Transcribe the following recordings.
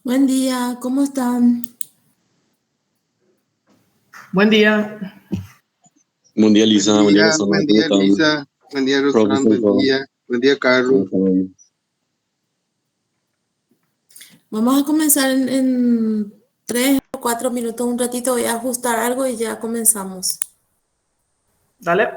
Buen día, ¿cómo están? Buen día. Buen día, Lisa. Buen día, Rosana. Buen ¿Cómo día, están? Lisa. Buen día, Rosana. Profesor, Buen día, ¿cómo Carlos. están hoy? Vamos a comenzar en 3 o 4 minutos, un ratito, voy a ajustar algo y ya comenzamos. Dale.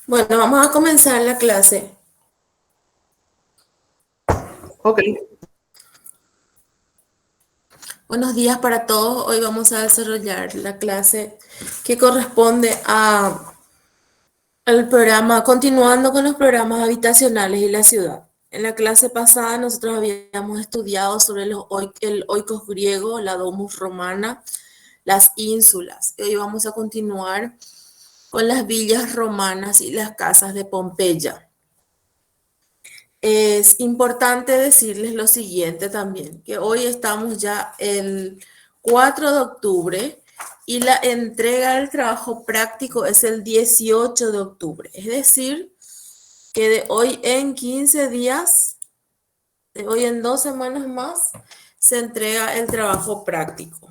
Bueno, vamos a comenzar la clase. Ok. Buenos días para todos. Hoy vamos a desarrollar la clase que corresponde al programa, continuando con los programas habitacionales y la ciudad. En la clase pasada nosotros habíamos estudiado sobre el oikos griego, la domus romana, las ínsulas. Hoy vamos a continuar con las villas romanas y las casas de Pompeya. Es importante decirles lo siguiente también, que hoy estamos ya el 4 de octubre y la entrega del trabajo práctico es el 18 de octubre. Es decir, que de hoy en 15 días, de hoy en 2 semanas más, se entrega el trabajo práctico.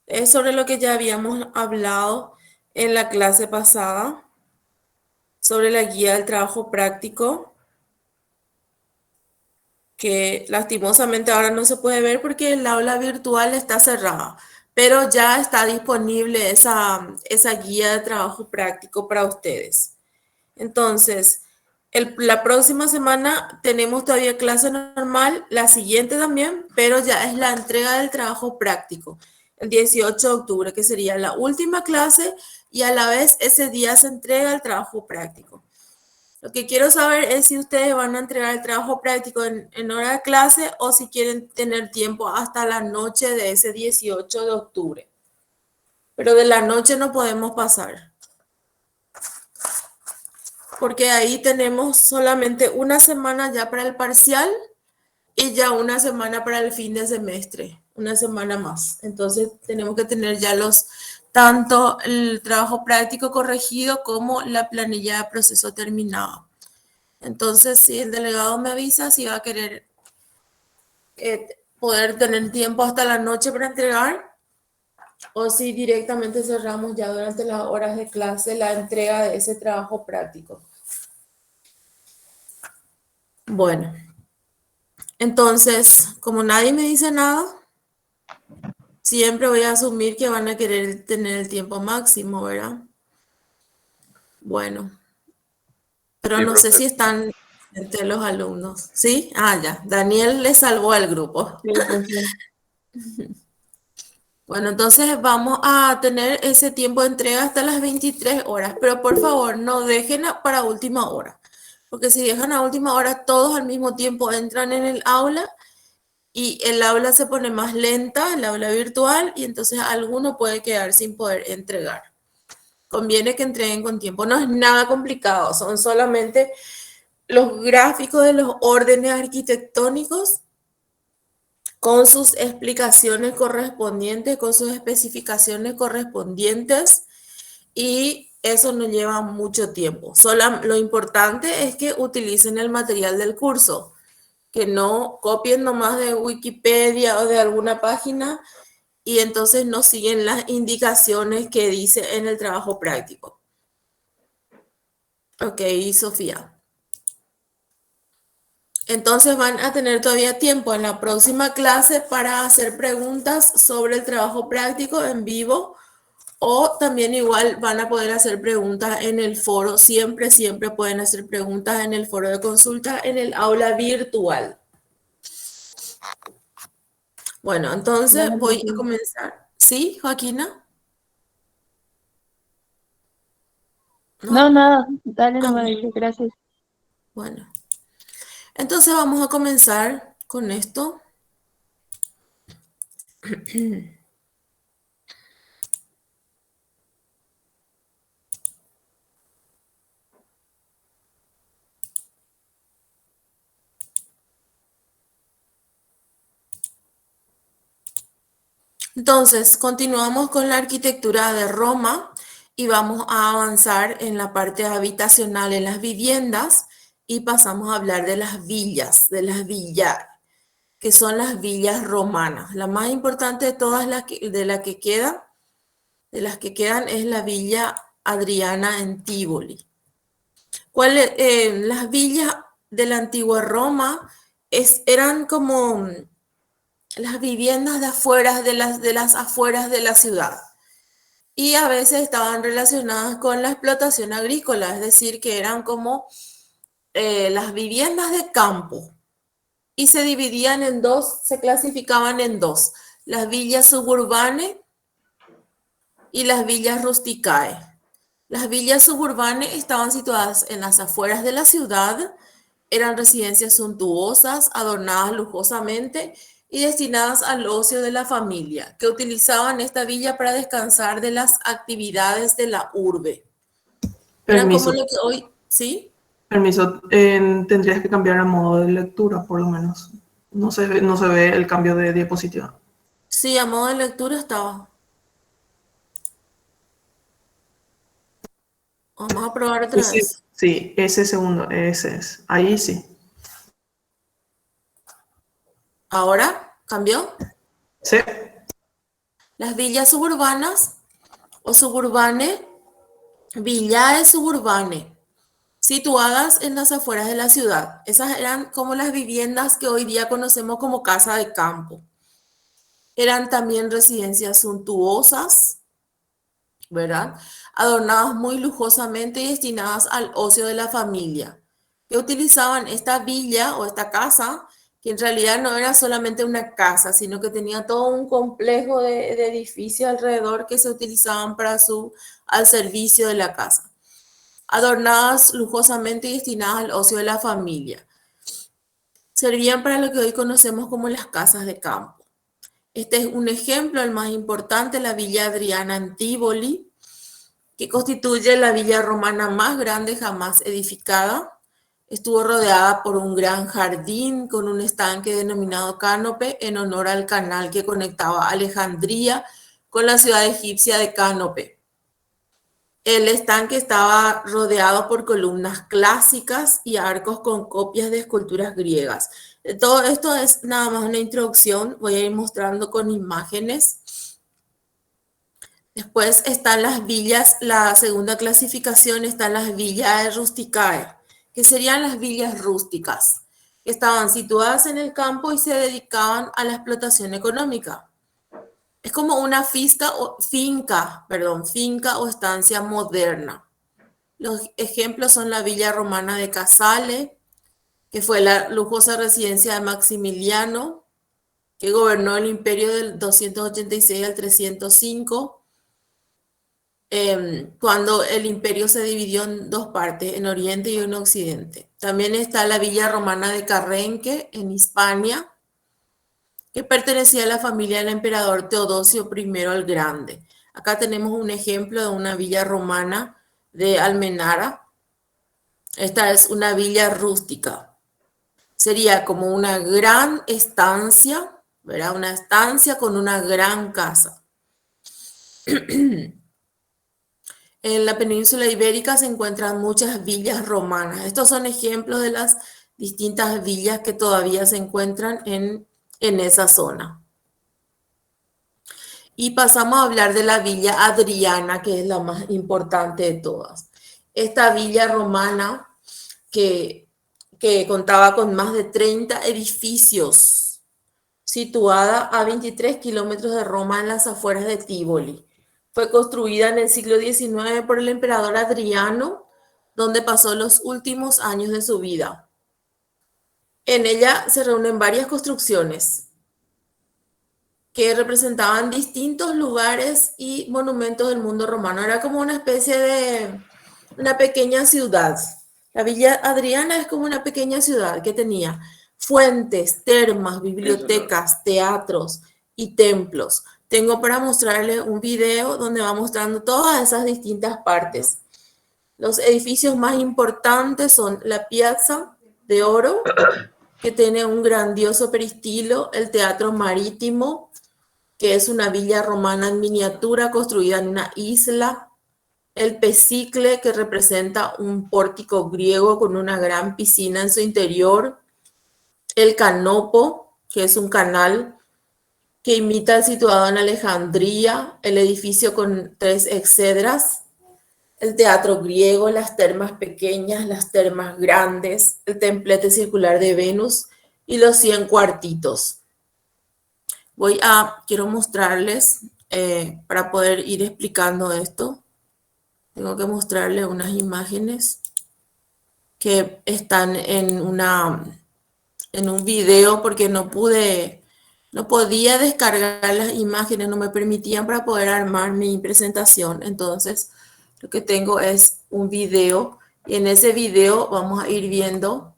Es sobre lo que ya habíamos hablado en la clase pasada, sobre la guía del trabajo práctico, que lastimosamente ahora no se puede ver porque el aula virtual está cerrada, pero ya está disponible esa guía de trabajo práctico para ustedes. Entonces, la próxima semana tenemos todavía clase normal, la siguiente también, pero ya es la entrega del trabajo práctico, el 18 de octubre, que sería la última clase y a la vez ese día se entrega el trabajo práctico. Lo que quiero saber es si ustedes van a entregar el trabajo práctico en hora de clase o si quieren tener tiempo hasta la noche de ese 18 de octubre. Pero de la noche no podemos pasar, porque ahí tenemos solamente una semana ya para el parcial y ya una semana para el fin de semestre, una semana más. Entonces tenemos que tener ya tanto el trabajo práctico corregido como la planilla de proceso terminado. Entonces, si el delegado me avisa si va a querer poder tener tiempo hasta la noche para entregar o si directamente cerramos ya durante las horas de clase la entrega de ese trabajo práctico. Bueno, entonces, como nadie me dice nada, siempre voy a asumir que van a querer tener el tiempo máximo, ¿verdad? Bueno, pero Sí, no sé profe. si están entre los alumnos. ¿Sí? Ah, ya. Daniel le salvó al grupo. Sí, profe. Bueno, entonces vamos a tener ese tiempo de entrega hasta las 23 horas, pero por favor no dejen para última hora, porque si dejan a última hora todos al mismo tiempo entran en el aula y el aula se pone más lenta, el aula virtual, y entonces alguno puede quedar sin poder entregar. Conviene que entreguen con tiempo, no es nada complicado, son solamente los gráficos de los órdenes arquitectónicos con sus explicaciones correspondientes, con sus especificaciones correspondientes y Eso no lleva mucho tiempo. Lo importante es que utilicen el material del curso, que no copien nomás de Wikipedia o de alguna página y entonces no siguen las indicaciones que dice en el trabajo práctico. Ok, Sofía. Entonces van a tener todavía tiempo en la próxima clase para hacer preguntas sobre el trabajo práctico en vivo o también igual van a poder hacer preguntas en el foro. Siempre pueden hacer preguntas en el foro de consulta en el aula virtual. Bueno, entonces voy a comenzar. ¿Sí, Joaquina? No, nada, dale Ah, nomás, gracias. bueno. Entonces vamos a comenzar con esto. Entonces, continuamos con la arquitectura de Roma y vamos a avanzar en la parte habitacional, en las viviendas, y pasamos a hablar de las villas, que son las villas romanas. La más importante de todas de las que quedan es la villa Adriana en Tívoli. Las villas de la antigua Roma eran como las viviendas de afueras de las afueras de la ciudad y a veces estaban relacionadas con la explotación agrícola, es decir, que eran como las viviendas de campo y se dividían en dos, se clasificaban en dos, las villas suburbanes y las villas rusticae. Las villas suburbanes estaban situadas en las afueras de la ciudad, eran residencias suntuosas, adornadas lujosamente y destinadas al ocio de la familia, que utilizaban esta villa para descansar de las actividades de la urbe. Eran como Permiso, lo que hoy, ¿sí? permiso. Tendrías que cambiar a modo de lectura, por lo menos. No se ve el cambio de diapositiva. Sí, a modo de lectura estaba. Vamos a probar otra Sí, vez. sí, ese segundo, ese es. Ahí sí. ¿Ahora cambió? Sí. Las villas suburbanas o suburbane, villae suburbane, situadas en las afueras de la ciudad. Esas eran como las viviendas que hoy día conocemos como casa de campo. Eran también residencias suntuosas, ¿verdad? Adornadas muy lujosamente y destinadas al ocio de la familia, que utilizaban esta villa o esta casa, que en realidad no era solamente una casa, sino que tenía todo un complejo de edificios alrededor que se utilizaban al servicio de la casa, adornadas lujosamente y destinadas al ocio de la familia. Servían para lo que hoy conocemos como las casas de campo. Este es un ejemplo, el más importante, la Villa Adriana en Tívoli, que constituye la villa romana más grande jamás edificada. Estuvo rodeada por un gran jardín con un estanque denominado Cánope en honor al canal que conectaba Alejandría con la ciudad egipcia de Cánope. El estanque estaba rodeado por columnas clásicas y arcos con copias de esculturas griegas. Todo esto es nada más una introducción, voy a ir mostrando con imágenes. Después están las villas, la segunda clasificación están las villas rusticae, que serían las villas rústicas, que estaban situadas en el campo y se dedicaban a la explotación económica. Es como una finca o estancia moderna. Los ejemplos son la villa romana de Casale, que fue la lujosa residencia de Maximiliano, que gobernó el imperio del 286 al 305, cuando el imperio se dividió en dos partes, en Oriente y en Occidente. También está la villa romana de Carrenque, en Hispania, que pertenecía a la familia del emperador Teodosio I el Grande. Acá tenemos un ejemplo de una villa romana de Almenara. Esta es una villa rústica. Sería como una gran estancia, ¿verdad? Una estancia con una gran casa. En la península ibérica se encuentran muchas villas romanas. Estos son ejemplos de las distintas villas que todavía se encuentran en esa zona. Y pasamos a hablar de la Villa Adriana, que es la más importante de todas. Esta villa romana que contaba con más de 30 edificios, situada a 23 kilómetros de Roma en las afueras de Tívoli. Fue construida en el siglo XIX por el emperador Adriano, donde pasó los últimos años de su vida. En ella se reúnen varias construcciones que representaban distintos lugares y monumentos del mundo romano. Era como una especie de una pequeña ciudad. La Villa Adriana es como una pequeña ciudad que tenía fuentes, termas, bibliotecas, teatros y templos. Tengo para mostrarles un video donde va mostrando todas esas distintas partes. Los edificios más importantes son la Piazza de Oro, que tiene un grandioso peristilo, el Teatro Marítimo, que es una villa romana en miniatura construida en una isla, el Pecicle, que representa un pórtico griego con una gran piscina en su interior, el Canopo, que es un canal que imita el situado en Alejandría, el edificio con 3 exedras, el teatro griego, las termas pequeñas, las termas grandes, el templete circular de Venus y los 100 cuartitos. Quiero mostrarles, para poder ir explicando esto, tengo que mostrarles unas imágenes que están en un video porque no podía descargar las imágenes, no me permitían para poder armar mi presentación. Entonces, lo que tengo es un video y en ese video vamos a ir viendo,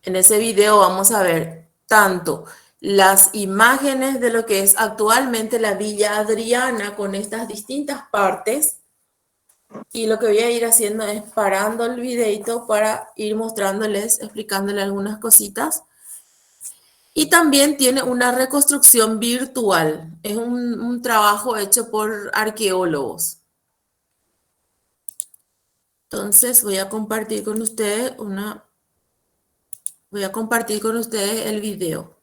en ese video vamos a ver tanto las imágenes de lo que es actualmente la Villa Adriana con estas distintas partes. Y lo que voy a ir haciendo es parando el videito para ir mostrándoles, explicándoles algunas cositas. Y también tiene una reconstrucción virtual. Es un trabajo hecho por arqueólogos. Entonces voy a compartir con ustedes el video.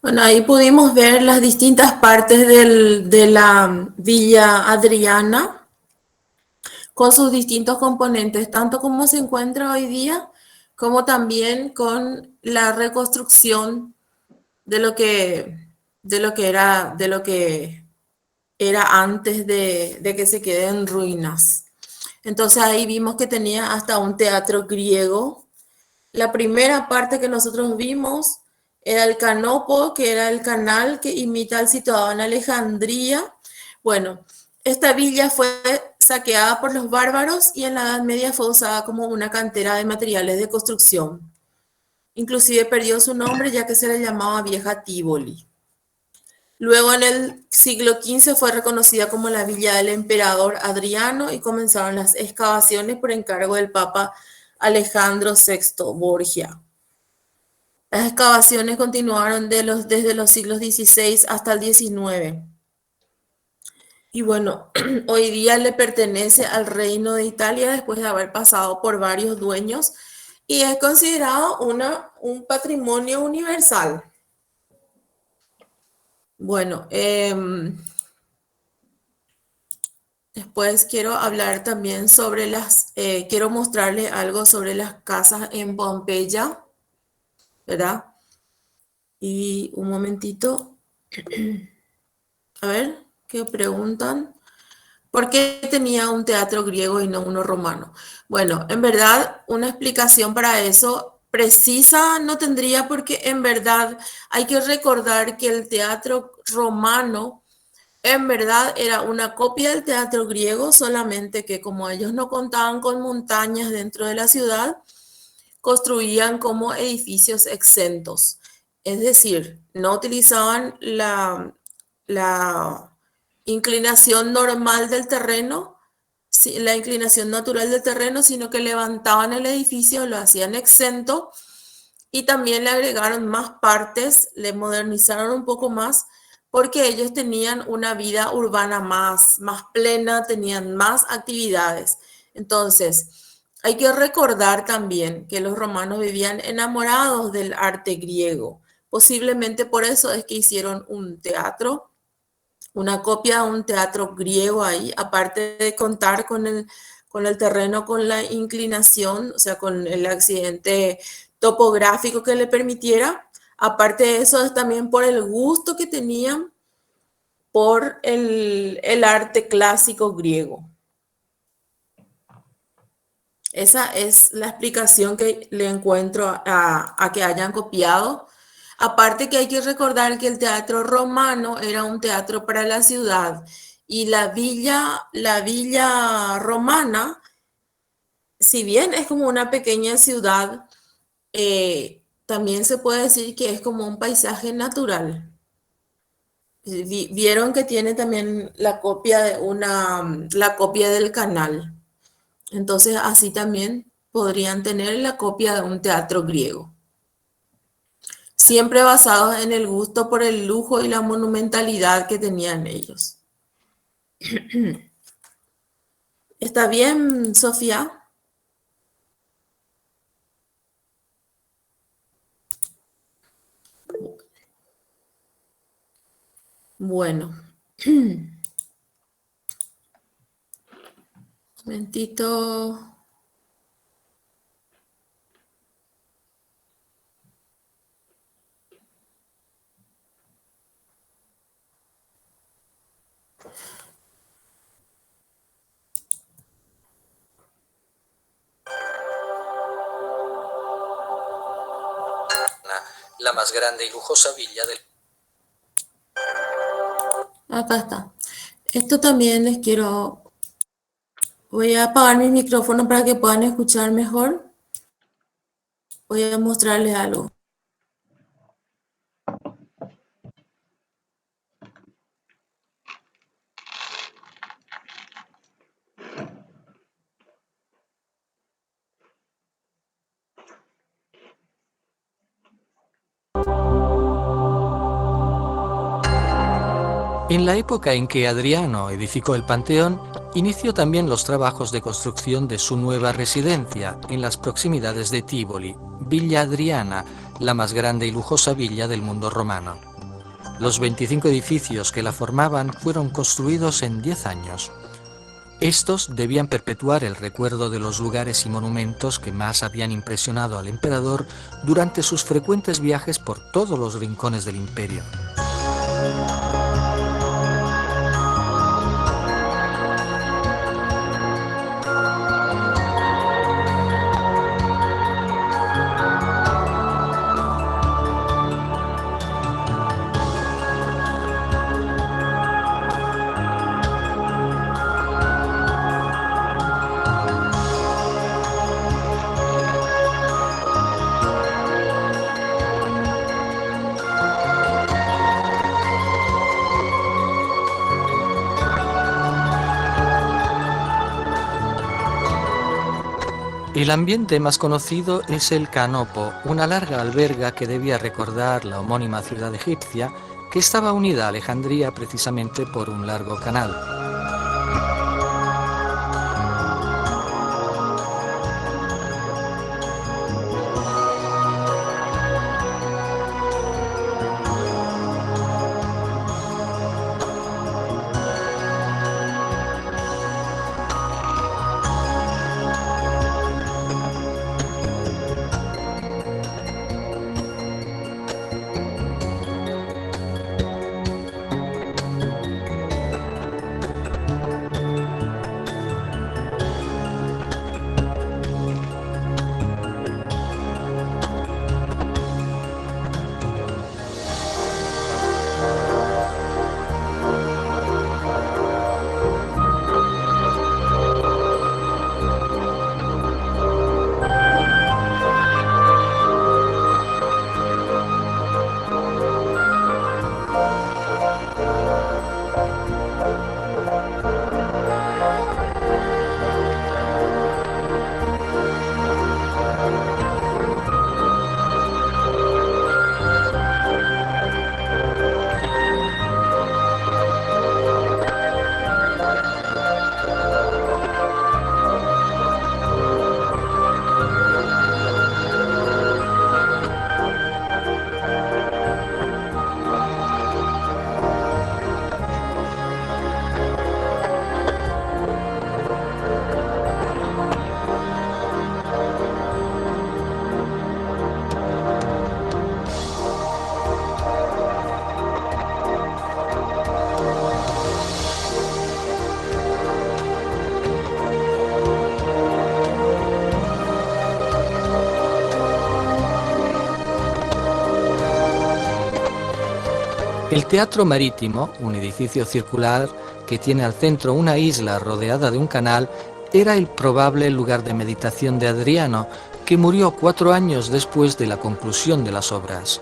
Bueno, ahí pudimos ver las distintas partes de la Villa Adriana con sus distintos componentes, tanto como se encuentra hoy día, como también con la reconstrucción de lo que, de lo que era antes de que se quede en ruinas. Entonces ahí vimos que tenía hasta un teatro griego. La primera parte que nosotros vimos era el canopo, que era el canal que imita al situado en Alejandría. Bueno, esta villa fue saqueada por los bárbaros y en la Edad Media fue usada como una cantera de materiales de construcción. Inclusive perdió su nombre ya que se le llamaba Vieja Tívoli. Luego en el siglo XV fue reconocida como la villa del emperador Adriano y comenzaron las excavaciones por encargo del Papa Alejandro VI Borgia. Las excavaciones continuaron desde los siglos XVI hasta el XIX. Y bueno, hoy día le pertenece al Reino de Italia después de haber pasado por varios dueños y es considerado un patrimonio universal. Bueno, después quiero hablar también sobre quiero mostrarles algo sobre las casas en Pompeya, ¿verdad? Y un momentito, a ver, ¿qué preguntan? ¿Por qué tenía un teatro griego y no uno romano? Bueno, en verdad, una explicación para eso precisa no tendría porque en verdad hay que recordar que el teatro romano en verdad era una copia del teatro griego, solamente que como ellos no contaban con montañas dentro de la ciudad, construían como edificios exentos. Es decir, no utilizaban la inclinación normal del terreno, la inclinación natural del terreno, sino que levantaban el edificio, lo hacían exento y también le agregaron más partes, le modernizaron un poco más porque ellos tenían una vida urbana más plena, tenían más actividades. Entonces, hay que recordar también que los romanos vivían enamorados del arte griego. Posiblemente por eso es que hicieron un teatro, una copia de un teatro griego ahí, aparte de contar con el terreno, con la inclinación, o sea, con el accidente topográfico que le permitiera. Aparte de eso, es también por el gusto que tenían por el arte clásico griego. Esa es la explicación que le encuentro a que hayan copiado. Aparte que hay que recordar que el teatro romano era un teatro para la ciudad y la villa romana, si bien es como una pequeña ciudad, también se puede decir que es como un paisaje natural. Vieron que tiene también la copia del canal. Entonces así también podrían tener la copia de un teatro griego. Siempre basados en el gusto por el lujo y la monumentalidad que tenían ellos. ¿Está bien, Sofía? Bueno. Un momentito. La más grande y lujosa villa del... Acá está. Esto también les quiero... Voy a apagar mi micrófono para que puedan escuchar mejor. Voy a mostrarles algo. En la época en que Adriano edificó el Panteón, inició también los trabajos de construcción de su nueva residencia en las proximidades de Tívoli, Villa Adriana, la más grande y lujosa villa del mundo romano. Los 25 edificios que la formaban fueron construidos en 10 años. Estos debían perpetuar el recuerdo de los lugares y monumentos que más habían impresionado al emperador durante sus frecuentes viajes por todos los rincones del imperio. El ambiente más conocido es el Canopo, una larga alberga que debía recordar la homónima ciudad egipcia, que estaba unida a Alejandría precisamente por un largo canal. El Teatro Marítimo, un edificio circular que tiene al centro una isla rodeada de un canal, era el probable lugar de meditación de Adriano, que murió 4 años después de la conclusión de las obras.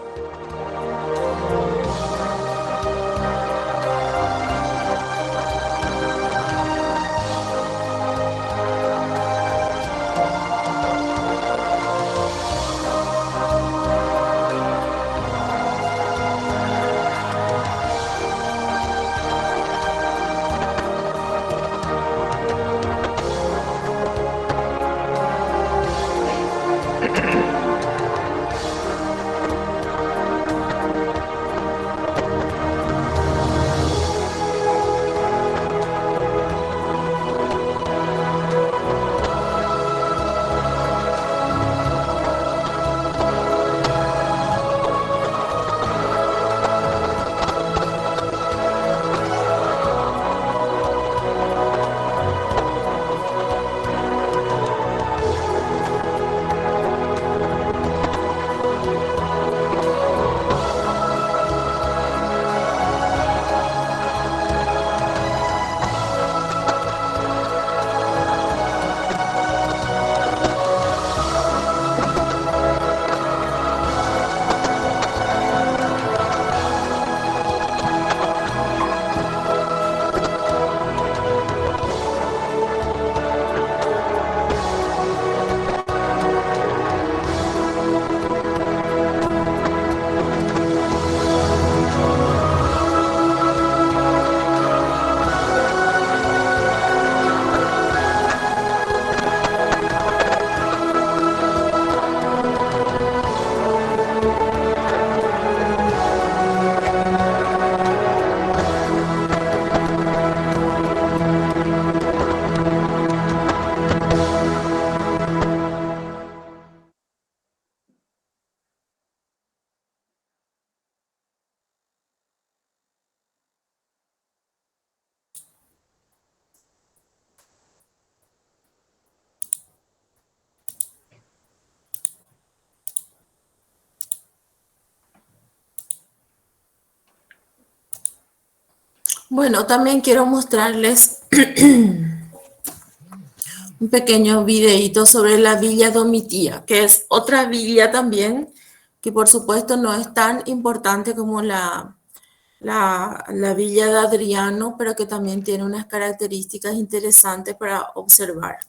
Bueno, también quiero mostrarles un pequeño videíto sobre la Villa Domitía, que es otra villa también, que por supuesto no es tan importante como la Villa de Adriano, pero que también tiene unas características interesantes para observar.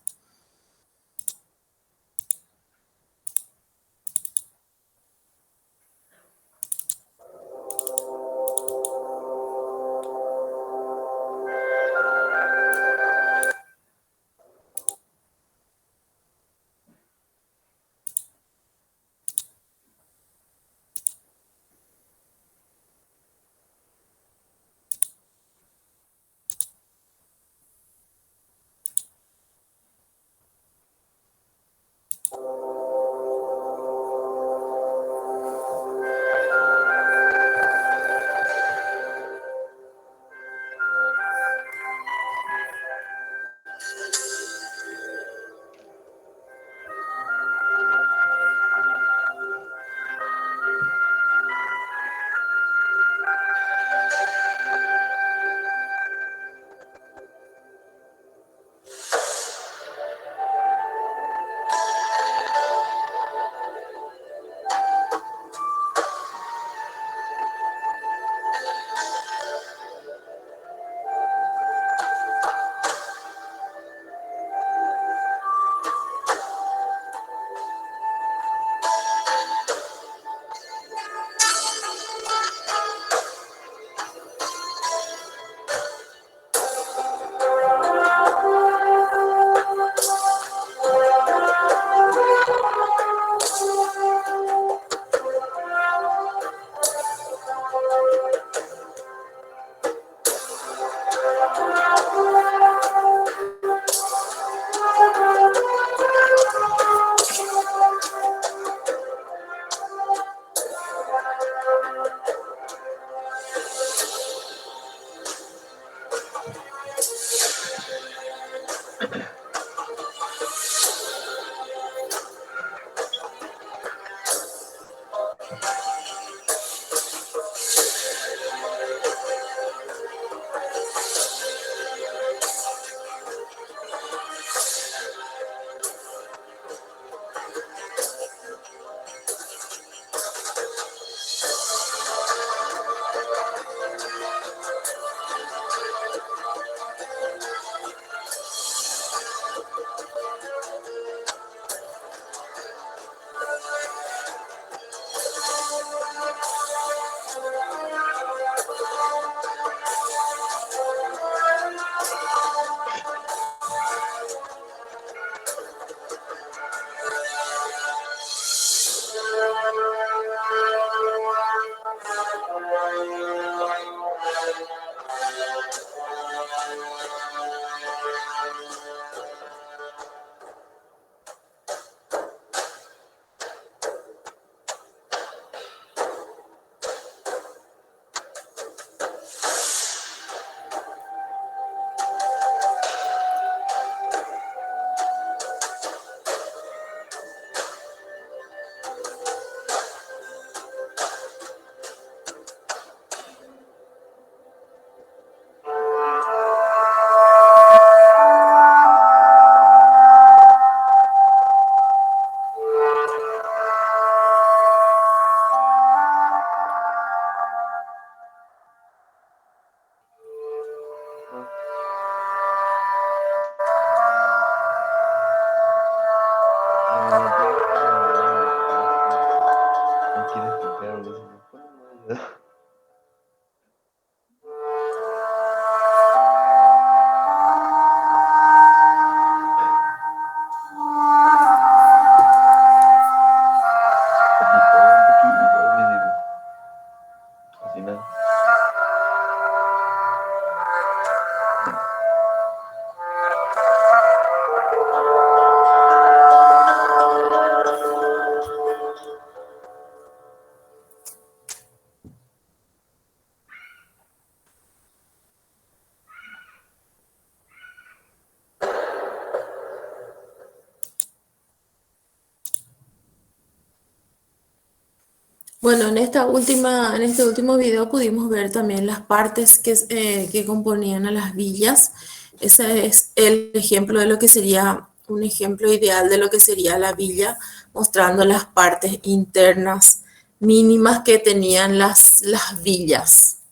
Bueno, en este último video pudimos ver también las partes que componían a las villas. Ese es el ejemplo de lo que sería, un ejemplo ideal de lo que sería la villa, mostrando las partes internas mínimas que tenían las villas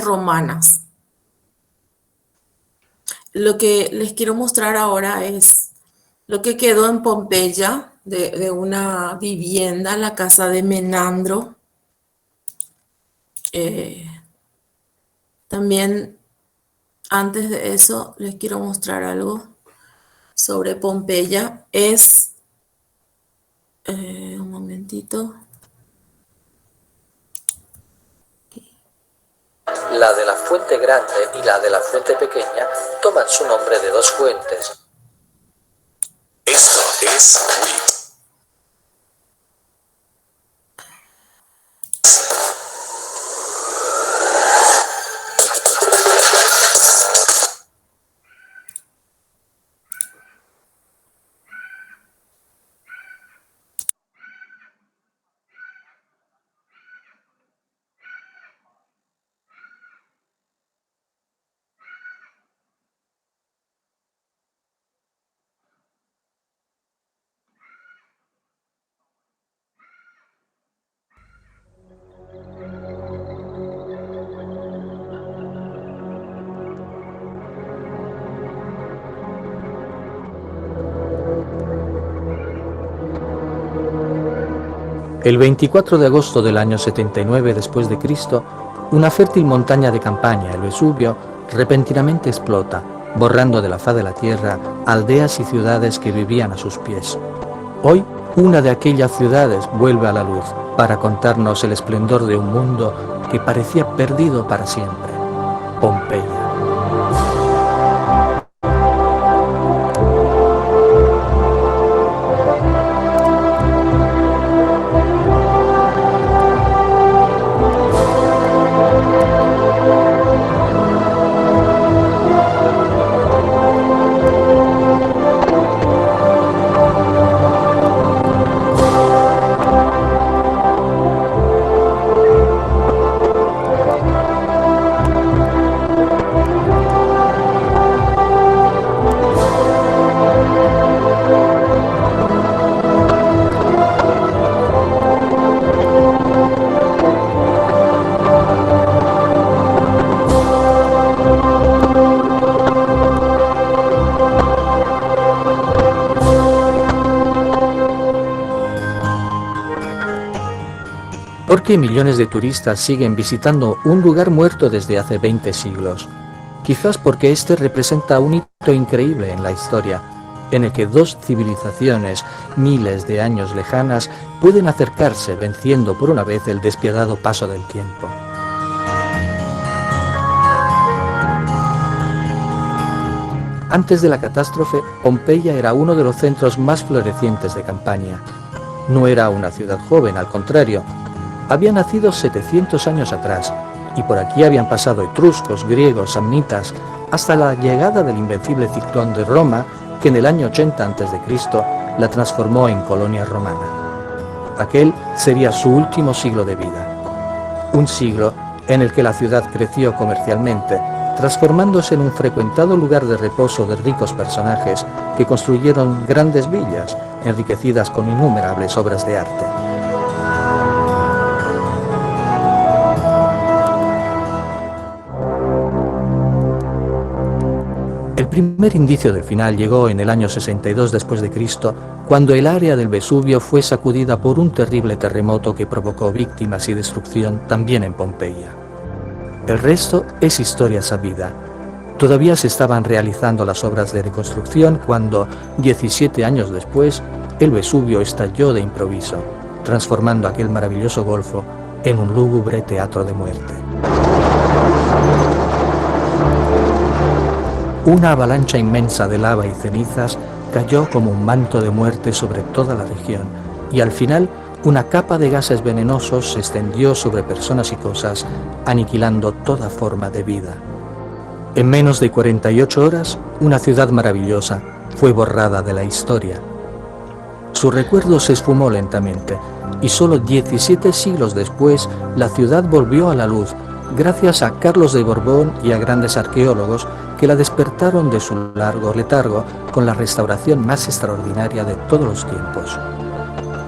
romanas. Lo que les quiero mostrar ahora es lo que quedó en Pompeya de una vivienda, la casa de Menandro. También, antes de eso, les quiero mostrar algo sobre Pompeya. Un momentito. La de la Fuente Grande y la de la Fuente Pequeña toman su nombre de dos fuentes. Esto es WIT. El 24 de agosto del año 79 después de Cristo, una fértil montaña de Campania, el Vesubio, repentinamente explota, borrando de la faz de la tierra aldeas y ciudades que vivían a sus pies. Hoy, una de aquellas ciudades vuelve a la luz para contarnos el esplendor de un mundo que parecía perdido para siempre: Pompeya. ¿Por qué millones de turistas siguen visitando un lugar muerto desde hace 20 siglos? Quizás porque este representa un hito increíble en la historia, en el que dos civilizaciones, miles de años lejanas, pueden acercarse venciendo por una vez el despiadado paso del tiempo. Antes de la catástrofe, Pompeya era uno de los centros más florecientes de Campania. No era una ciudad joven, al contrario. Había nacido 700 años atrás, y por aquí habían pasado etruscos, griegos, samnitas, hasta la llegada del invencible ciclón de Roma, que en el año 80 a.C. la transformó en colonia romana. Aquel sería su último siglo de vida. Un siglo en el que la ciudad creció comercialmente, transformándose en un frecuentado lugar de reposo de ricos personajes que construyeron grandes villas, enriquecidas con innumerables obras de arte. El primer indicio del final llegó en el año 62 después de Cristo, cuando el área del Vesubio fue sacudida por un terrible terremoto que provocó víctimas y destrucción también en Pompeya. El resto es historia sabida. Todavía se estaban realizando las obras de reconstrucción cuando, 17 años después, el Vesubio estalló de improviso, transformando aquel maravilloso golfo en un lúgubre teatro de muerte. Una avalancha inmensa de lava y cenizas cayó como un manto de muerte sobre toda la región, y al final una capa de gases venenosos se extendió sobre personas y cosas, aniquilando toda forma de vida. En menos de 48 horas, una ciudad maravillosa fue borrada de la historia. su recuerdo se esfumó lentamente y solo 17 siglos después la ciudad volvió a la luz gracias a Carlos de Borbón y a grandes arqueólogos que la despertaron de su largo letargo con la restauración más extraordinaria de todos los tiempos.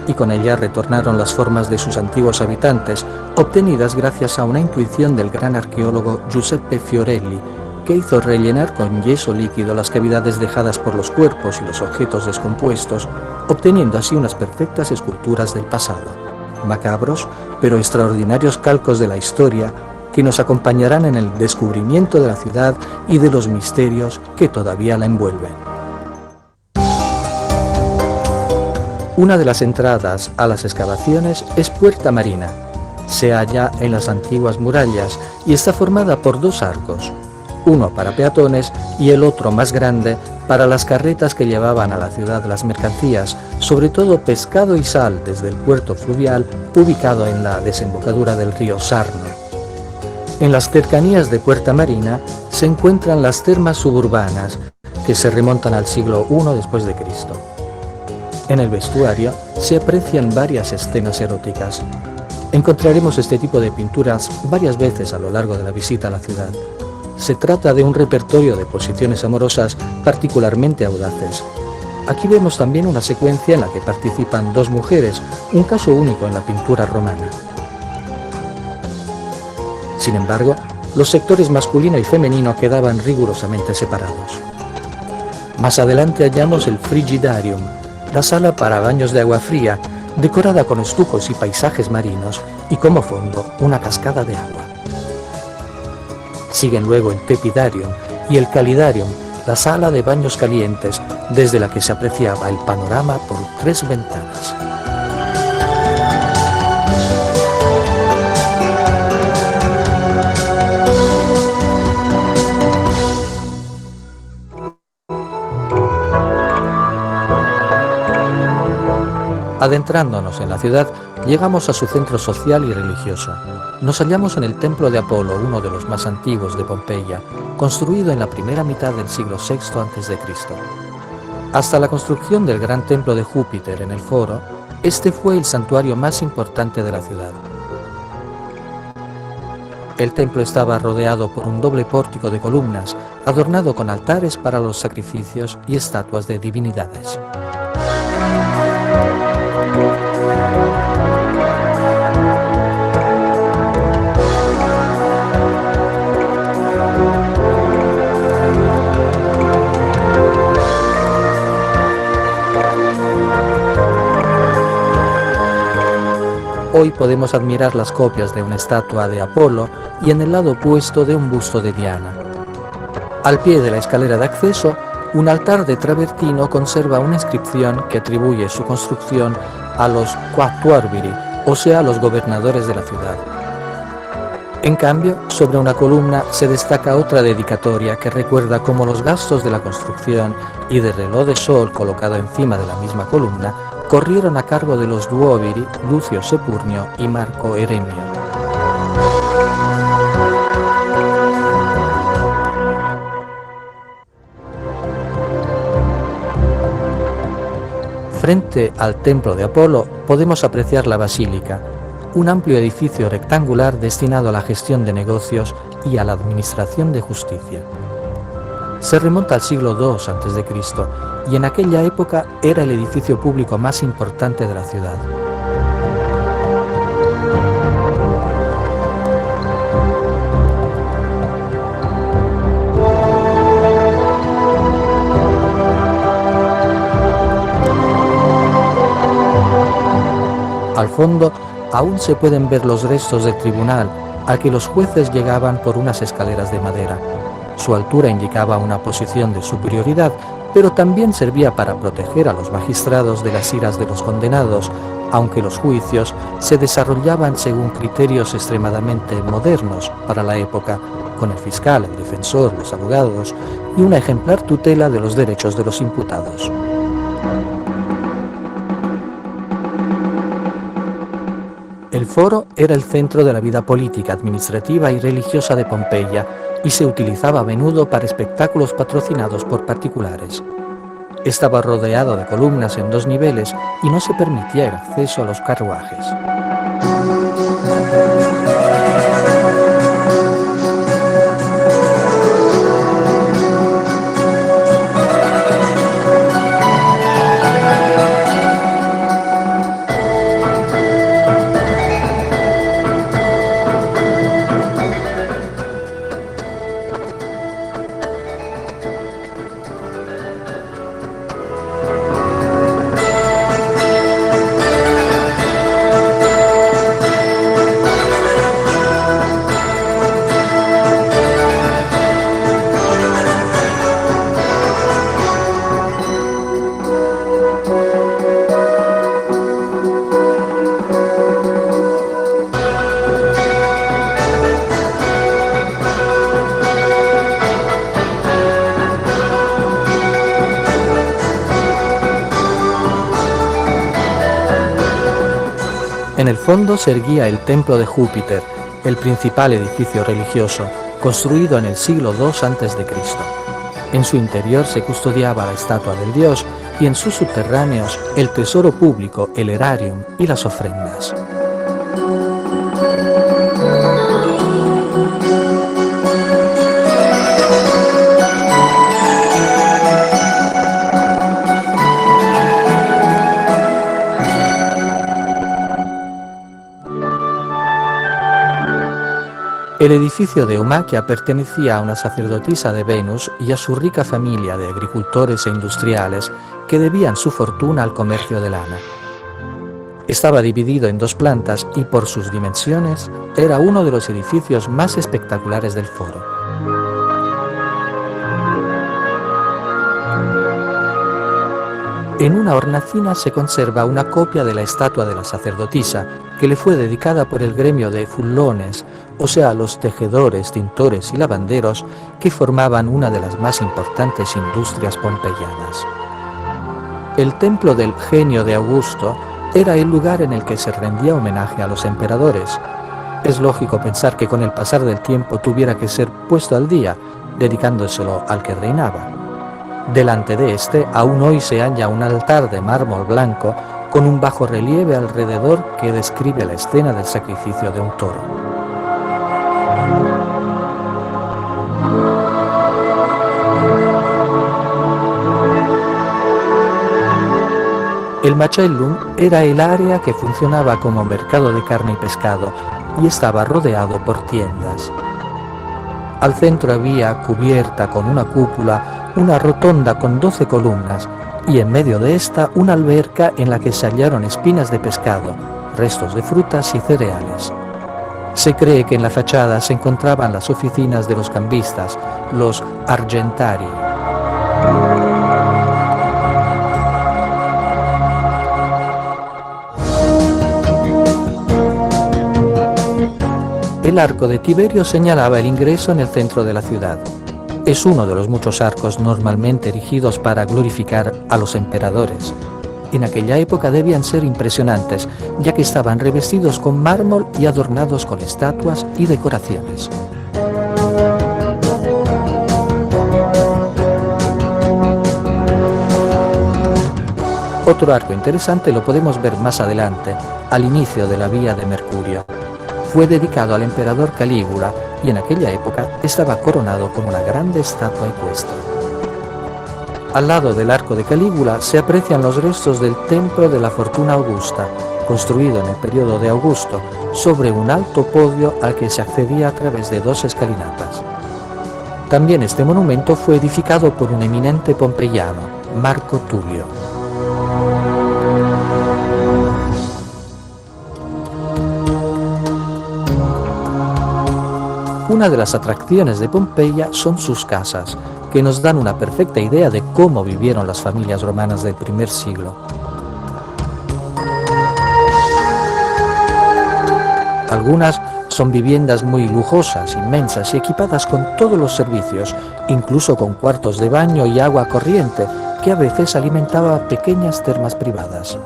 Y con ella retornaron las formas de sus antiguos habitantes, obtenidas gracias a una intuición del gran arqueólogo Giuseppe Fiorelli, que hizo rellenar con yeso líquido las cavidades dejadas por los cuerpos y los objetos descompuestos, obteniendo así unas perfectas esculturas del pasado. Macabros, pero extraordinarios calcos de la historia que nos acompañarán en el descubrimiento de la ciudad y de los misterios que todavía la envuelven. Una de las entradas a las excavaciones es Puerta Marina. Se halla en las antiguas murallas y está formada por dos arcos, uno para peatones y el otro más grande para las carretas que llevaban a la ciudad las mercancías, sobre todo pescado y sal desde el puerto fluvial ubicado en la desembocadura del río Sarno. En las cercanías de Puerta Marina se encuentran las termas suburbanas que se remontan al siglo I después de Cristo. En el vestuario se aprecian varias escenas eróticas. Encontraremos este tipo de pinturas varias veces a lo largo de la visita a la ciudad. Se trata de un repertorio de posiciones amorosas particularmente audaces. Aquí vemos también una secuencia en la que participan dos mujeres, un caso único en la pintura romana. Sin embargo, los sectores masculino y femenino quedaban rigurosamente separados. Más adelante hallamos el Frigidarium, la sala para baños de agua fría, decorada con estucos y paisajes marinos, y como fondo una cascada de agua. Siguen luego el Tepidarium y el Calidarium, la sala de baños calientes, desde la que se apreciaba el panorama por 3 ventanas. Adentrándonos en la ciudad, llegamos a su centro social y religioso. Nos hallamos en el templo de Apolo, uno de los más antiguos de Pompeya, construido en la primera mitad del siglo VI a.C. Hasta la construcción del gran templo de Júpiter en el Foro, este fue el santuario más importante de la ciudad. El templo estaba rodeado por un doble pórtico de columnas, adornado con altares para los sacrificios y estatuas de divinidades. Hoy podemos admirar las copias de una estatua de Apolo y en el lado opuesto de un busto de Diana. Al pie de la escalera de acceso, un altar de travertino conserva una inscripción que atribuye su construcción a los Quattuorviri, o sea, a los gobernadores de la ciudad. En cambio, sobre una columna se destaca otra dedicatoria que recuerda cómo los gastos de la construcción y del reloj de sol colocado encima de la misma columna corrieron a cargo de los Duoviri, Lucio Sepurnio y Marco Eremio. Frente al templo de Apolo podemos apreciar la basílica, un amplio edificio rectangular destinado a la gestión de negocios y a la administración de justicia. Se remonta al siglo II a.C. y en aquella época era el edificio público más importante de la ciudad. Al fondo aún se pueden ver los restos del tribunal al que los jueces llegaban por unas escaleras de madera. Su altura indicaba una posición de superioridad, pero también servía para proteger a los magistrados de las iras de los condenados, aunque los juicios se desarrollaban según criterios extremadamente modernos para la época, con el fiscal, el defensor, los abogados y una ejemplar tutela de los derechos de los imputados. El foro era el centro de la vida política, administrativa y religiosa de Pompeya y se utilizaba a menudo para espectáculos patrocinados por particulares. Estaba rodeado de columnas en 2 niveles y no se permitía el acceso a los carruajes. En el fondo se erguía el templo de Júpiter, el principal edificio religioso, construido en el siglo II a.C. En su interior se custodiaba la estatua del dios y en sus subterráneos el tesoro público, el erarium y las ofrendas. El edificio de Eumaquia pertenecía a una sacerdotisa de Venus y a su rica familia de agricultores e industriales que debían su fortuna al comercio de lana. Estaba dividido en 2 plantas y por sus dimensiones era uno de los edificios más espectaculares del foro. En una hornacina se conserva una copia de la estatua de la sacerdotisa que le fue dedicada por el gremio de fullones, o sea, los tejedores, tintores y lavanderos que formaban una de las más importantes industrias pompeyanas. El templo del genio de Augusto era el lugar en el que se rendía homenaje a los emperadores. Es lógico pensar que con el pasar del tiempo tuviera que ser puesto al día, dedicándoselo al que reinaba. Delante de este aún hoy se halla un altar de mármol blanco con un bajo relieve alrededor que describe la escena del sacrificio de un toro. El Macellum era el área que funcionaba como mercado de carne y pescado y estaba rodeado por tiendas. Al centro había, cubierta con una cúpula, una rotonda con 12 columnas y en medio de esta una alberca en la que se hallaron espinas de pescado, restos de frutas y cereales. Se cree que en la fachada se encontraban las oficinas de los cambistas, los argentarii. El arco de Tiberio señalaba el ingreso en el centro de la ciudad. Es uno de los muchos arcos normalmente erigidos para glorificar a los emperadores. En aquella época debían ser impresionantes, ya que estaban revestidos con mármol y adornados con estatuas y decoraciones. Otro arco interesante lo podemos ver más adelante, al inicio de la Vía de Mercurio. Fue dedicado al emperador Calígula y en aquella época estaba coronado con una grande estatua ecuestre. Al lado del arco de Calígula se aprecian los restos del Templo de la Fortuna Augusta, construido en el periodo de Augusto, sobre un alto podio al que se accedía a través de 2 escalinatas. También este monumento fue edificado por un eminente pompeyano, Marco Tulio. Una de las atracciones de Pompeya son sus casas, que nos dan una perfecta idea de cómo vivieron las familias romanas del primer siglo. Algunas son viviendas muy lujosas, inmensas y equipadas con todos los servicios, incluso con cuartos de baño y agua corriente, que a veces alimentaba pequeñas termas privadas.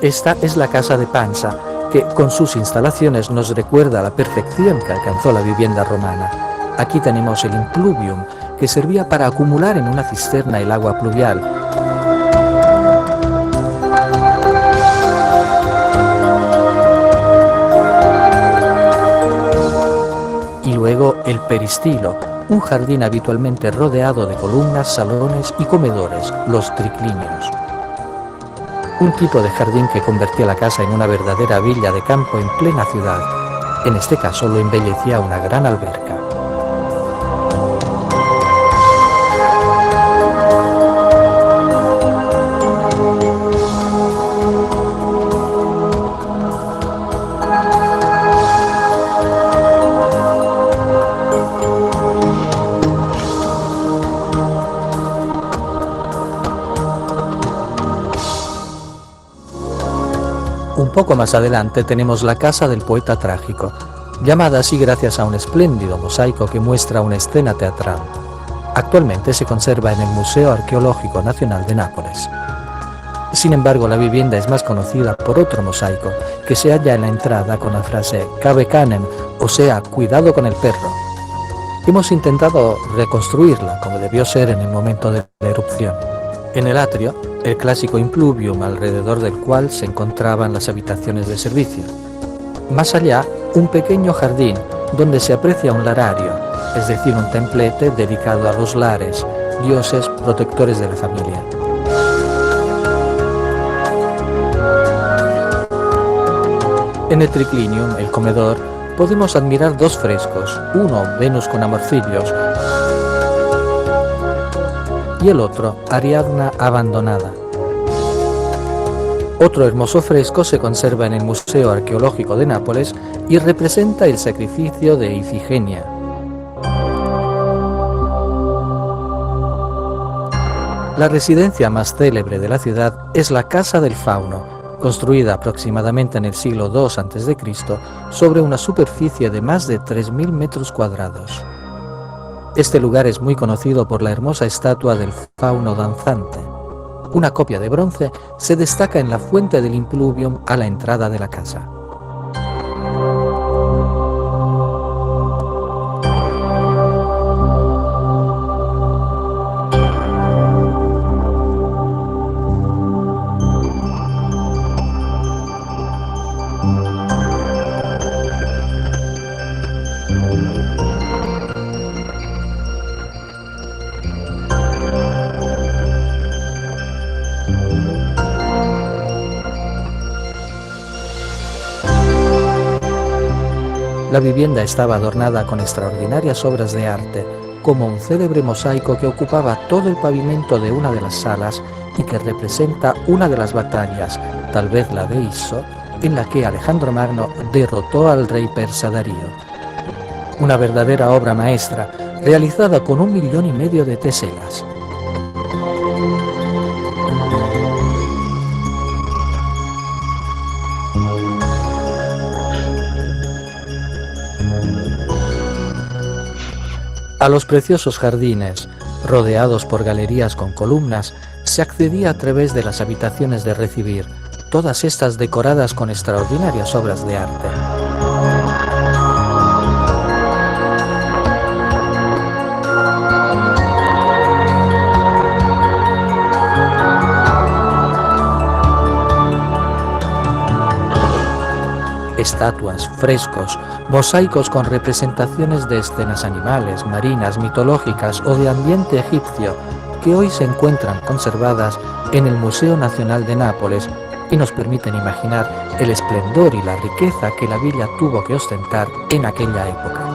Esta es la casa de Pansa, que con sus instalaciones nos recuerda a la perfección que alcanzó la vivienda romana. Aquí tenemos el impluvium, que servía para acumular en una cisterna el agua pluvial, llamado el peristilo, un jardín habitualmente rodeado de columnas, salones y comedores, los triclinios. Un tipo de jardín que convertía la casa en una verdadera villa de campo en plena ciudad. En este caso lo embellecía una gran alberca. Un poco más adelante tenemos la casa del poeta trágico, llamada así gracias a un espléndido mosaico que muestra una escena teatral. Actualmente se conserva en el Museo Arqueológico Nacional de Nápoles. Sin embargo, la vivienda es más conocida por otro mosaico que se halla en la entrada con la frase "Cave canem", o sea, cuidado con el perro. Hemos intentado reconstruirla como debió ser en el momento de la erupción. En el atrio, el clásico impluvium alrededor del cual se encontraban las habitaciones de servicio. Más allá, un pequeño jardín donde se aprecia un larario, es decir, un templete dedicado a los lares, dioses protectores de la familia. En el triclinium, el comedor, podemos admirar dos frescos, uno Venus con amorcillos y el otro Ariadna abandonada. Otro hermoso fresco se conserva en el Museo Arqueológico de Nápoles y representa el sacrificio de Ifigenia. La residencia más célebre de la ciudad es la Casa del Fauno, construida aproximadamente en el siglo II a.C. sobre una superficie de más de 3.000 metros cuadrados. Este lugar es muy conocido por la hermosa estatua del fauno danzante. Una copia de bronce se destaca en la fuente del impluvium a la entrada de la casa. La vivienda estaba adornada con extraordinarias obras de arte, como un célebre mosaico que ocupaba todo el pavimento de una de las salas y que representa una de las batallas, tal vez la de Isso, en la que Alejandro Magno derrotó al rey persa Darío. Una verdadera obra maestra, realizada con 1,5 millones de teselas. A los preciosos jardines, rodeados por galerías con columnas, se accedía a través de las habitaciones de recibir, todas estas decoradas con extraordinarias obras de arte. Estatuas, frescos, mosaicos con representaciones de escenas animales, marinas, mitológicas o de ambiente egipcio, que hoy se encuentran conservadas en el Museo Nacional de Nápoles y nos permiten imaginar el esplendor y la riqueza que la villa tuvo que ostentar en aquella época.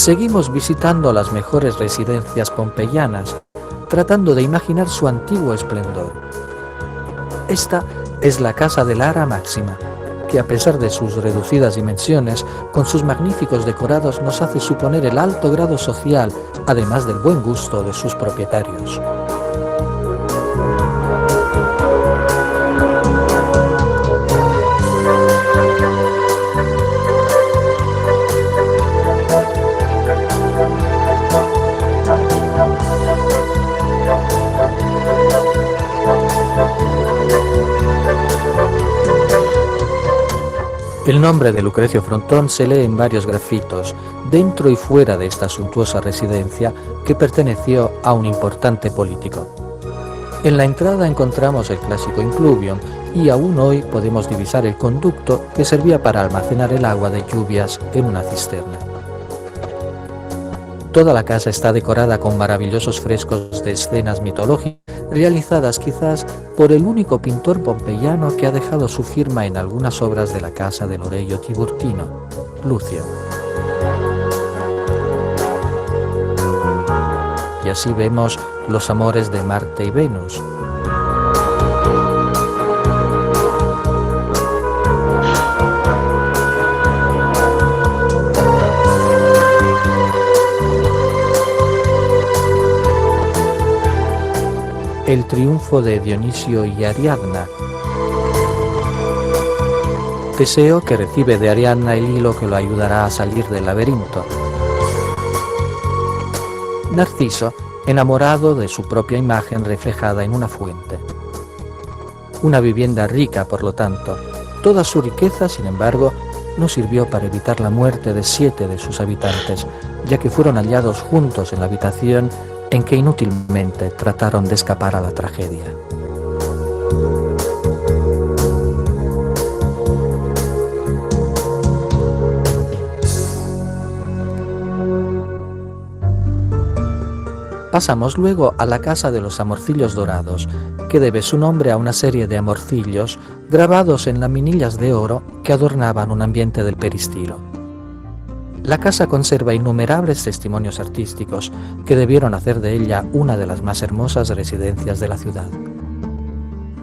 Seguimos visitando las mejores residencias pompeyanas, tratando de imaginar su antiguo esplendor. Esta es la Casa de Lara Máxima, que a pesar de sus reducidas dimensiones, con sus magníficos decorados nos hace suponer el alto grado social, además del buen gusto de sus propietarios. El nombre de Lucrecio Frontón se lee en varios grafitos, dentro y fuera de esta suntuosa residencia que perteneció a un importante político. En la entrada encontramos el clásico impluvium y aún hoy podemos divisar el conducto que servía para almacenar el agua de lluvias en una cisterna. Toda la casa está decorada con maravillosos frescos de escenas mitológicas, realizadas quizás por el único pintor pompeyano que ha dejado su firma en algunas obras de la casa del Orello Tiburtino, Lucio. Y así vemos los amores de Marte y Venus. El triunfo de Dionisio y Ariadna. Teseo, que recibe de Ariadna el hilo que lo ayudará a salir del laberinto. Narciso, enamorado de su propia imagen reflejada en una fuente. Una vivienda rica, por lo tanto. Toda su riqueza, sin embargo, no sirvió para evitar la muerte de 7 de sus habitantes, ya que fueron hallados juntos en la habitación en que inútilmente trataron de escapar a la tragedia. Pasamos luego a la Casa de los Amorcillos Dorados, que debe su nombre a una serie de amorcillos grabados en laminillas de oro que adornaban un ambiente del peristilo. La casa conserva innumerables testimonios artísticos que debieron hacer de ella una de las más hermosas residencias de la ciudad.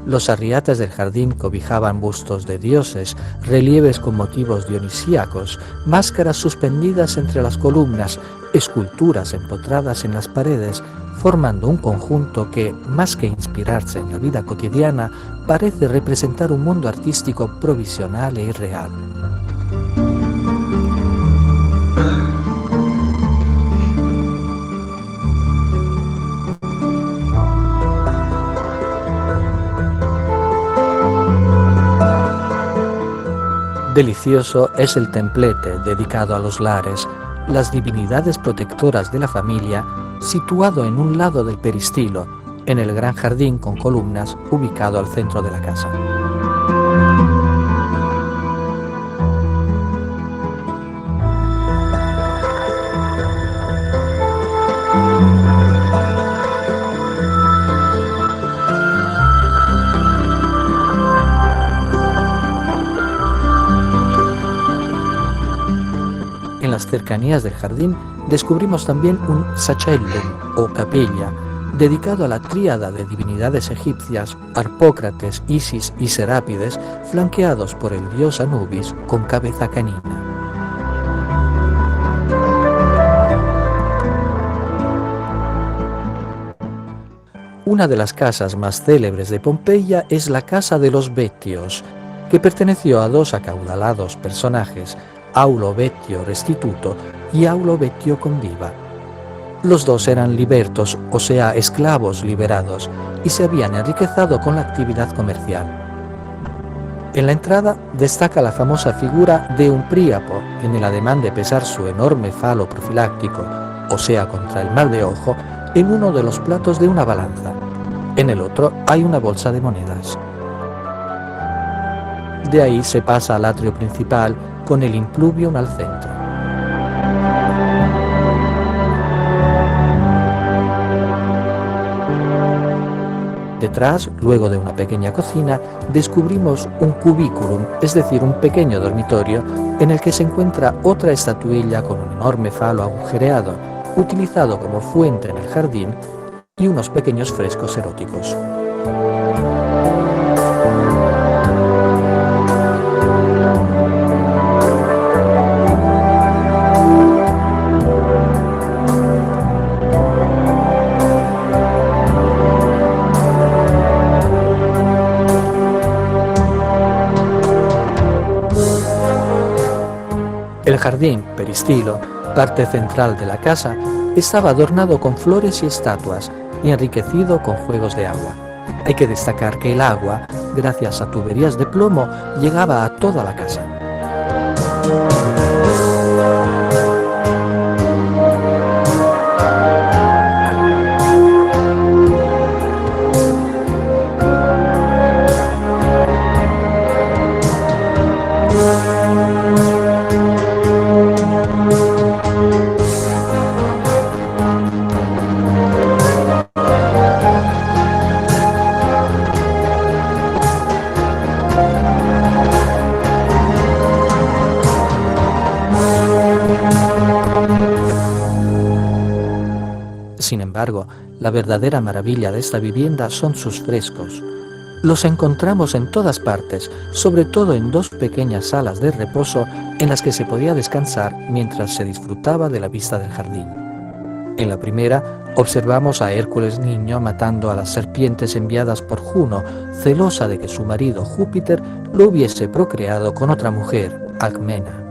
Los arriates del jardín cobijaban bustos de dioses, relieves con motivos dionisíacos, máscaras suspendidas entre las columnas, esculturas empotradas en las paredes, formando un conjunto que, más que inspirarse en la vida cotidiana, parece representar un mundo artístico provisional e irreal. Delicioso es el templete dedicado a los lares, las divinidades protectoras de la familia, situado en un lado del peristilo, en el gran jardín con columnas ubicado al centro de la casa. En las cercanías del jardín descubrimos también un sacellum o capella dedicado a la tríada de divinidades egipcias Harpócrates, Isis y Serápides, flanqueados por el dios Anubis con cabeza canina. Una de las casas más célebres de Pompeya es la Casa de los Betios, que perteneció a 2 acaudalados personajes, Aulo Betio Restituto y Aulo Betio Condiva. Los 2 eran libertos, o sea, esclavos liberados, y se habían enriquecido con la actividad comercial. En la entrada destaca la famosa figura de un príapo en el ademán de pesar su enorme falo profiláctico, o sea, contra el mal de ojo, en uno de los platos de una balanza. En el otro hay una bolsa de monedas. De ahí se pasa al atrio principal con el impluvium al centro. Detrás, luego de una pequeña cocina, descubrimos un cubículum, es decir, un pequeño dormitorio, en el que se encuentra otra estatuilla con un enorme falo agujereado, utilizado como fuente en el jardín, y unos pequeños frescos eróticos. El jardín, peristilo, parte central de la casa, estaba adornado con flores y estatuas y enriquecido con juegos de agua. Hay que destacar que el agua, gracias a tuberías de plomo, llegaba a toda la casa. Sin embargo, la verdadera maravilla de esta vivienda son sus frescos. Los encontramos en todas partes, sobre todo en dos pequeñas salas de reposo en las que se podía descansar mientras se disfrutaba de la vista del jardín. En la primera, observamos a Hércules niño matando a las serpientes enviadas por Juno, celosa de que su marido Júpiter lo hubiese procreado con otra mujer, Alcmena.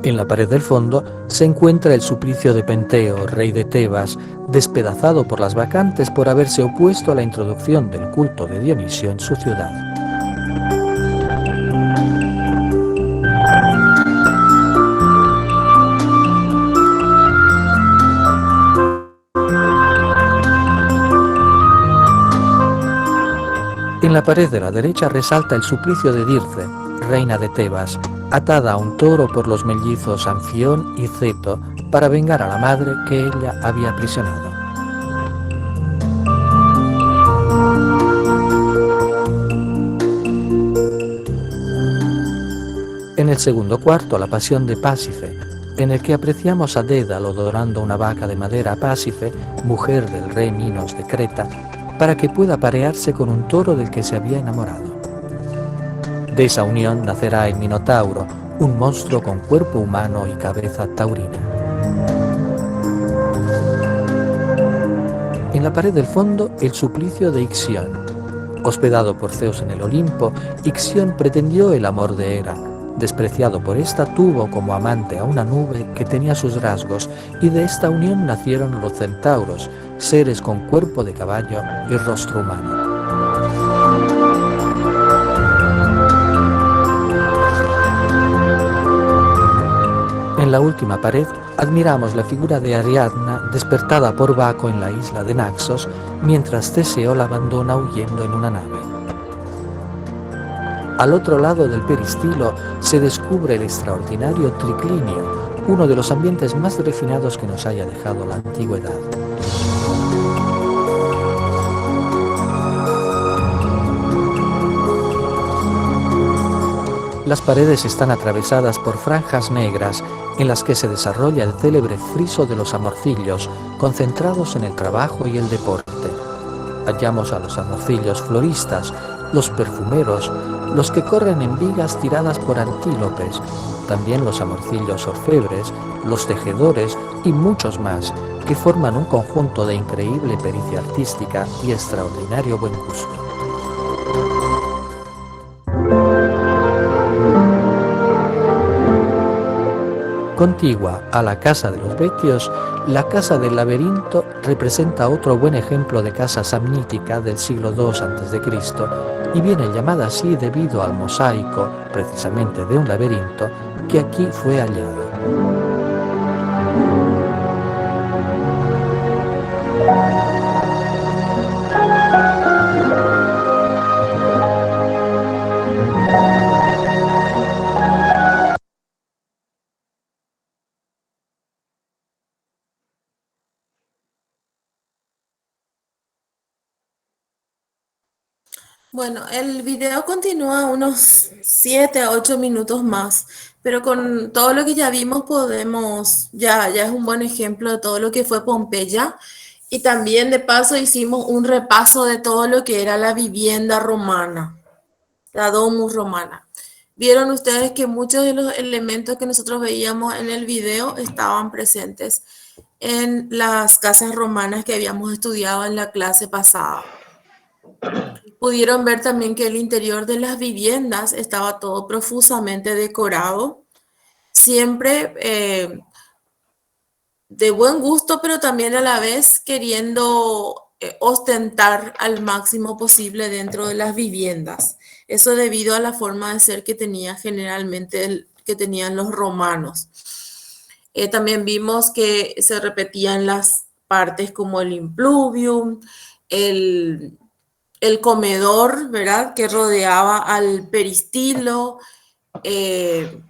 En la pared del fondo se encuentra el suplicio de Penteo, rey de Tebas, despedazado por las bacantes por haberse opuesto a la introducción del culto de Dionisio en su ciudad. En la pared de la derecha resalta el suplicio de Dirce, reina de Tebas, atada a un toro por los mellizos Anfión y Ceto para vengar a la madre que ella había aprisionado. En el segundo cuarto, la pasión de Pásife, en el que apreciamos a Dédalo dorando una vaca de madera a Pásife, mujer del rey Minos de Creta, para que pueda parearse con un toro del que se había enamorado. De esa unión nacerá el Minotauro, un monstruo con cuerpo humano y cabeza taurina. En la pared del fondo, el suplicio de Ixión. Hospedado por Zeus en el Olimpo, Ixión pretendió el amor de Hera. Despreciado por esta, tuvo como amante a una nube que tenía sus rasgos, y de esta unión nacieron los centauros, seres con cuerpo de caballo y rostro humano. En la última pared admiramos la figura de Ariadna despertada por Baco en la isla de Naxos, mientras Teseo la abandona huyendo en una nave. Al otro lado del peristilo se descubre el extraordinario triclinio, uno de los ambientes más refinados que nos haya dejado la antigüedad. Las paredes están atravesadas por franjas negras en las que se desarrolla el célebre friso de los amorcillos, concentrados en el trabajo y el deporte. Hallamos a los amorcillos floristas, los perfumeros, los que corren en vigas tiradas por antílopes, también los amorcillos orfebres, los tejedores y muchos más, que forman un conjunto de increíble pericia artística y extraordinario buen gusto. Contigua a la casa de los Betios, la casa del laberinto representa otro buen ejemplo de casa samnítica del siglo II a.C. y viene llamada así debido al mosaico, precisamente de un laberinto, que aquí fue hallado. Bueno, el video continúa unos 7 a 8 minutos más, pero con todo lo que ya vimos podemos, ya es un buen ejemplo de todo lo que fue Pompeya y también de paso hicimos un repaso de todo lo que era la vivienda romana, la domus romana. Vieron ustedes que muchos de los elementos que nosotros veíamos en el video estaban presentes en las casas romanas que habíamos estudiado en la clase pasada. Pudieron ver también que el interior de las viviendas estaba todo profusamente decorado, siempre de buen gusto, pero también a la vez queriendo ostentar al máximo posible dentro de las viviendas. Eso debido a la forma de ser que tenía generalmente que tenían los romanos. También vimos que se repetían las partes como el impluvium, el el comedor, ¿verdad? Que rodeaba al peristilo, eh,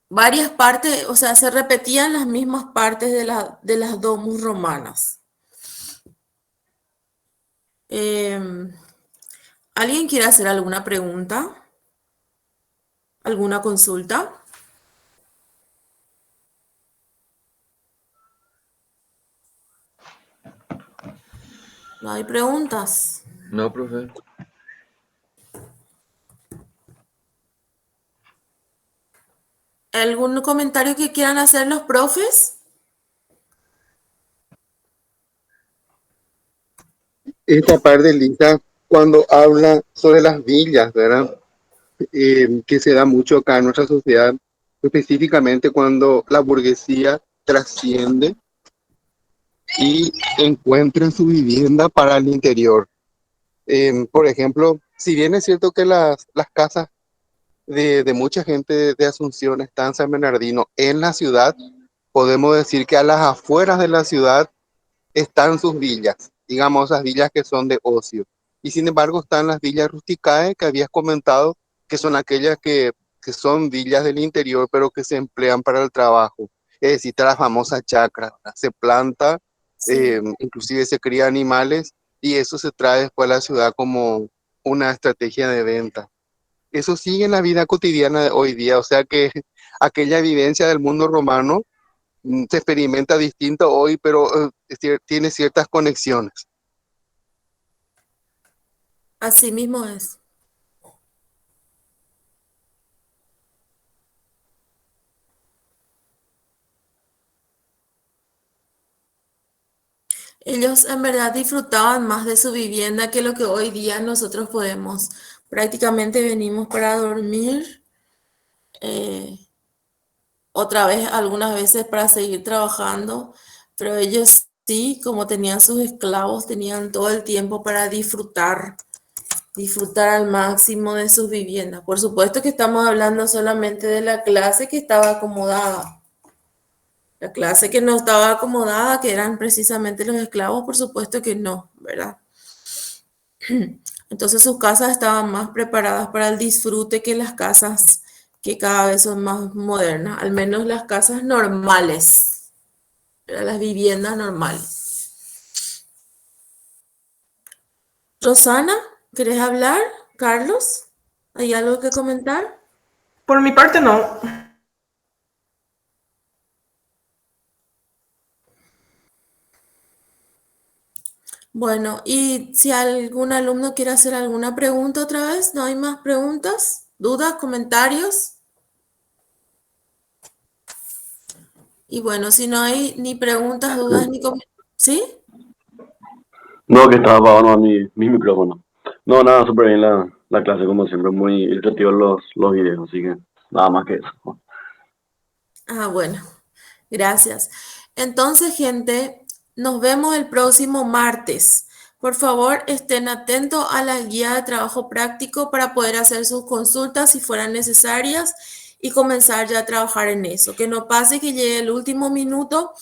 varias partes, o sea, se repetían las mismas partes de las domus romanas. ¿Alguien quiere hacer alguna pregunta? ¿Alguna consulta? ¿No hay preguntas? No, profe. ¿Algún comentario que quieran hacer los profes? Esta parte, Lisa, cuando habla sobre las villas, ¿verdad? Que se da mucho acá en nuestra sociedad, específicamente cuando la burguesía trasciende y encuentra su vivienda para el interior. Por ejemplo, si bien es cierto que las casas de mucha gente de Asunción están en San Bernardino, en la ciudad, podemos decir que a las afueras de la ciudad están sus villas, digamos, esas villas que son de ocio. Y sin embargo están las villas rusticae que habías comentado, que son aquellas que son villas del interior, pero que se emplean para el trabajo. Es decir, está la famosa chacra, ¿verdad? Se planta, Sí. inclusive se cría animales, y eso se trae después a la ciudad como una estrategia de venta. Eso sigue en la vida cotidiana de hoy día, o sea que aquella vivencia del mundo romano se experimenta distinto hoy, pero tiene ciertas conexiones. Así mismo es. Ellos en verdad disfrutaban más de su vivienda que lo que hoy día nosotros podemos. Prácticamente venimos para dormir, eh, otra vez algunas veces para seguir trabajando, pero ellos sí, como tenían sus esclavos, tenían todo el tiempo para disfrutar al máximo de sus viviendas. Por supuesto que estamos hablando solamente de la clase que estaba acomodada. La clase que no estaba acomodada, que eran precisamente los esclavos, por supuesto que no, ¿verdad? Entonces sus casas estaban más preparadas para el disfrute que las casas que cada vez son más modernas, al menos las casas normales, ¿verdad? Las viviendas normales. Rosana, ¿querés hablar? Carlos, ¿hay algo que comentar? Por mi parte, no. Bueno, y si algún alumno quiere hacer alguna pregunta otra vez, ¿no hay más preguntas? ¿Dudas? ¿Comentarios? Y bueno, si no hay ni preguntas, dudas, ni comentarios, ¿sí? No, que estaba apagado mi micrófono. No, nada, súper bien la clase, como siempre, muy ilustrativos los videos, así que nada más que eso. Ah, bueno, gracias. Entonces, gente, nos vemos el próximo martes. Por favor, estén atentos a la guía de trabajo práctico para poder hacer sus consultas si fueran necesarias y comenzar ya a trabajar en eso. Que no pase que llegue el último minuto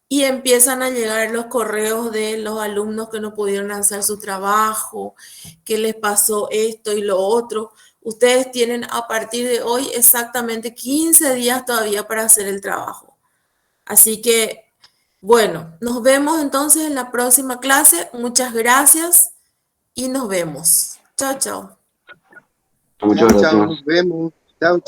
y empiezan a llegar los correos de los alumnos que no pudieron hacer su trabajo, que les pasó esto y lo otro. Ustedes tienen a partir de hoy exactamente 15 días todavía para hacer el trabajo. Así que, bueno, nos vemos entonces en la próxima clase. Muchas gracias y nos vemos. Chao, chao. Muchas Chao, gracias. nos vemos. Chao.